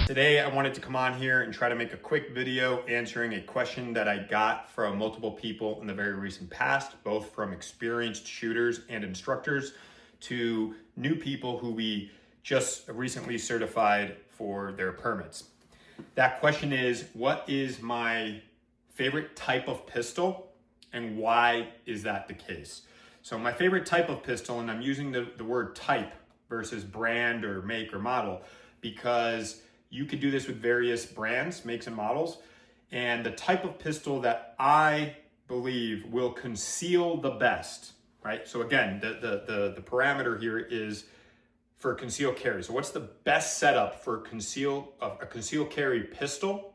Today I wanted to come on here and try to make a quick video answering a question that I got from multiple people in the very recent past, both from experienced shooters and instructors to new people who we just recently certified for their permits. That question is, what is my favorite type of pistol and why is that the case? So my favorite type of pistol, and I'm using the word type versus brand or make or model, because you could do this with various brands, makes and models. And the type of pistol that I believe will conceal the best, right? So again, the parameter here is for conceal carry. So what's the best setup for a conceal carry pistol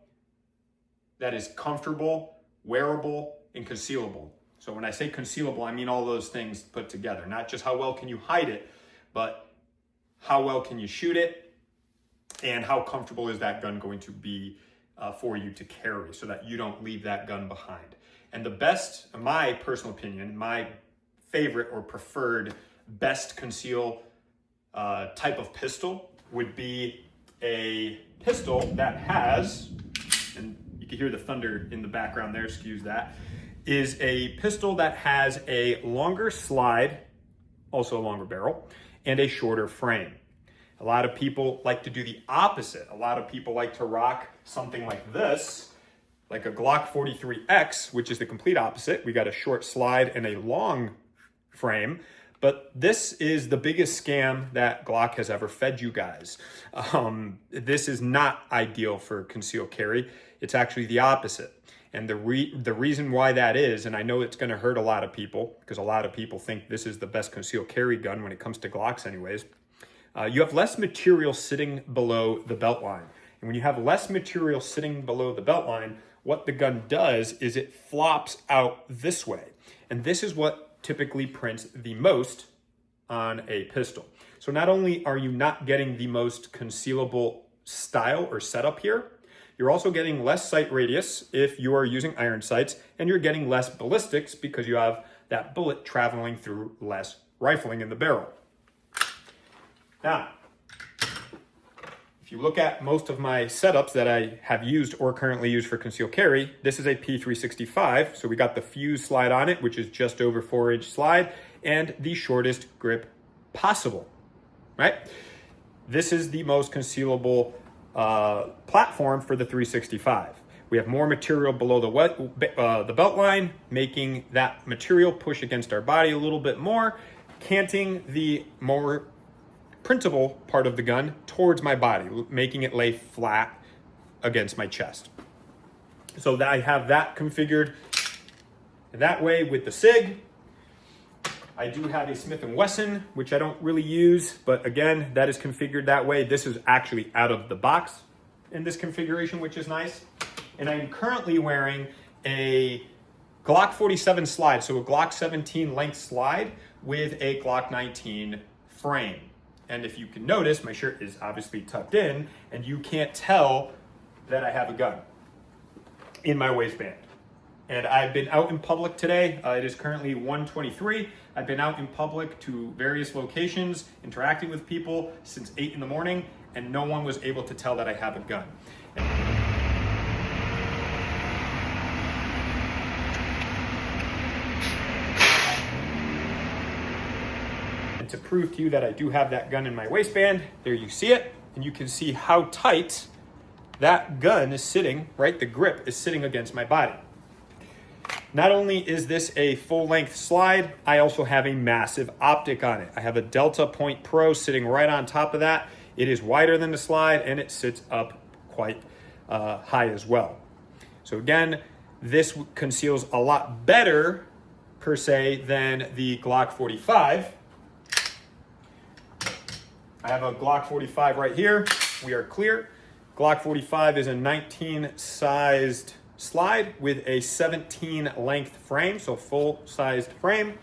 that is comfortable, wearable, and concealable? So when I say concealable, I mean all those things put together, not just how well can you hide it, but how well can you shoot it, and how comfortable is that gun going to be for you to carry so that you don't leave that gun behind. And the best, in my personal opinion, my favorite or preferred best conceal type of pistol would be a pistol that has, and you can hear the thunder in the background there, excuse that, is a pistol that has a longer slide, also a longer barrel, and a shorter frame. A lot of people like to do the opposite. A lot of people like to rock something like this, like a Glock 43X, which is the complete opposite. We got a short slide and a long frame, but this is the biggest scam that Glock has ever fed you guys. This is not ideal for concealed carry. It's actually the opposite. And the reason why that is, and I know it's gonna hurt a lot of people because a lot of people think this is the best concealed carry gun when it comes to Glocks anyways. You have less material sitting below the belt line. And when you have less material sitting below the belt line, what the gun does is it flops out this way. And this is what typically prints the most on a pistol. So not only are you not getting the most concealable style or setup here, you're also getting less sight radius if you are using iron sights, and you're getting less ballistics because you have that bullet traveling through less rifling in the barrel. Now, if you look at most of my setups that I have used or currently use for concealed carry, this is a P365. So we got the fuse slide on it, which is just over 4-inch slide, and the shortest grip possible, right? This is the most concealable platform for the 365. We have more material below the belt line, making that material push against our body a little bit more, canting the more printable part of the gun towards my body, making it lay flat against my chest. So that I have that configured that way with the Sig. I do have a Smith & Wesson, which I don't really use, but again, that is configured that way. This is actually out of the box in this configuration, which is nice. And I'm currently wearing a Glock 47 slide, so a Glock 17 length slide with a Glock 19 frame. And if you can notice, my shirt is obviously tucked in, and you can't tell that I have a gun in my waistband. And I've been out in public today. It is currently 1:23. I've been out in public to various locations, interacting with people since 8 in the morning, and no one was able to tell that I have a gun. And to prove to you that I do have that gun in my waistband, there you see it, and you can see how tight that gun is sitting, right? The grip is sitting against my body. Not only is this a full-length slide, I also have a massive optic on it. I have a Delta Point Pro sitting right on top of that. It is wider than the slide, and it sits up quite high as well. So again, this conceals a lot better, per se, than the Glock 45. I have a Glock 45 right here. We are clear. Glock 45 is a 19-sized slide with a 17 length frame, so full-sized frame.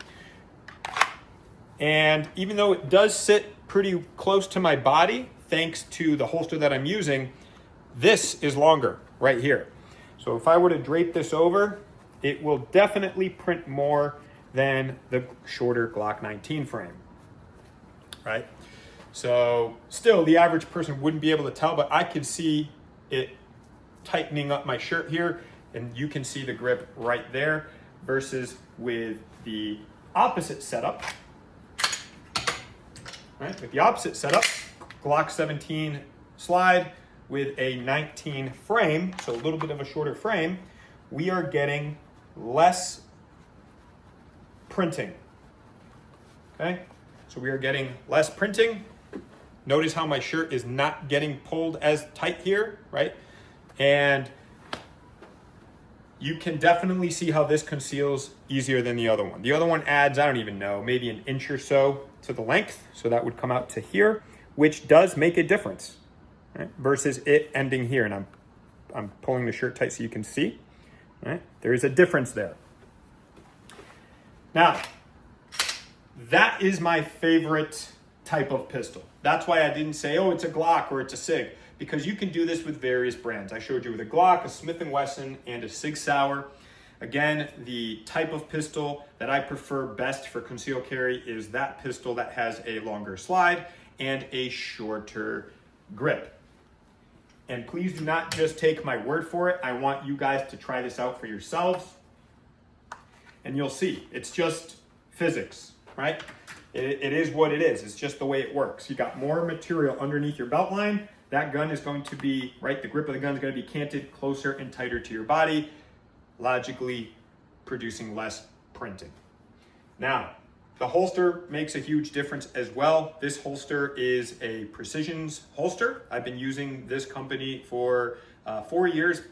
And even though it does sit pretty close to my body, thanks to the holster that I'm using, this is longer right here. So if I were to drape this over, it will definitely print more than the shorter Glock 19 frame, right? So still, the average person wouldn't be able to tell, but I could see it tightening up my shirt here, and you can see the grip right there, versus with the opposite setup. Right, with the opposite setup, Glock 17 slide with a 19 frame, so a little bit of a shorter frame, we are getting less printing. Okay, so we are getting less printing. Notice how my shirt is not getting pulled as tight here, right? And you can definitely see how this conceals easier than the other one. The other one adds, I don't even know, maybe an inch or so to the length. So that would come out to here, which does make a difference, right? Versus it ending here. And I'm pulling the shirt tight so you can see, right? There is a difference there. Now, that is my favorite type of pistol. That's why I didn't say, oh, it's a Glock or it's a Sig, because you can do this with various brands. I showed you with a Glock, a Smith & Wesson, and a Sig Sauer. Again, the type of pistol that I prefer best for concealed carry is that pistol that has a longer slide and a shorter grip. And please do not just take my word for it. I want you guys to try this out for yourselves. And you'll see, it's just physics, right? It is what it is. It's just the way it works. You got more material underneath your belt line. That gun is going to be, right, the grip of the gun is going to be canted closer and tighter to your body, logically producing less printing. Now, the holster makes a huge difference as well. This holster is a Precision's holster. I've been using this company for 4 years,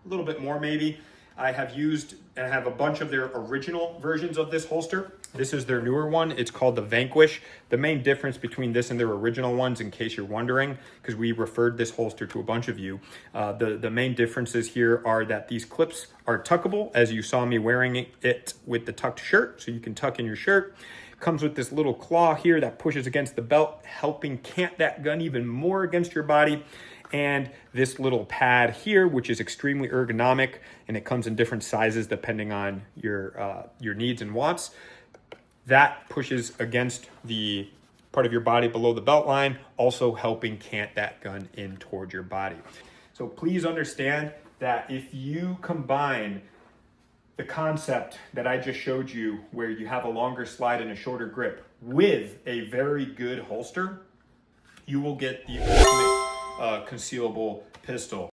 a little bit more maybe. I have used and have a bunch of their original versions of this holster. This is their newer one. It's called the Vanquish. The main difference between this and their original ones, in case you're wondering, because we referred this holster to a bunch of you, the main differences here are that these clips are tuckable, as you saw me wearing it with the tucked shirt, so you can tuck in your shirt. Comes with this little claw here that pushes against the belt, helping cant that gun even more against your body. And this little pad here, which is extremely ergonomic, and it comes in different sizes depending on your needs and wants. That pushes against the part of your body below the belt line, also helping cant that gun in toward your body. So please understand that if you combine the concept that I just showed you, where you have a longer slide and a shorter grip, with a very good holster, you will get the ultimate concealable pistol.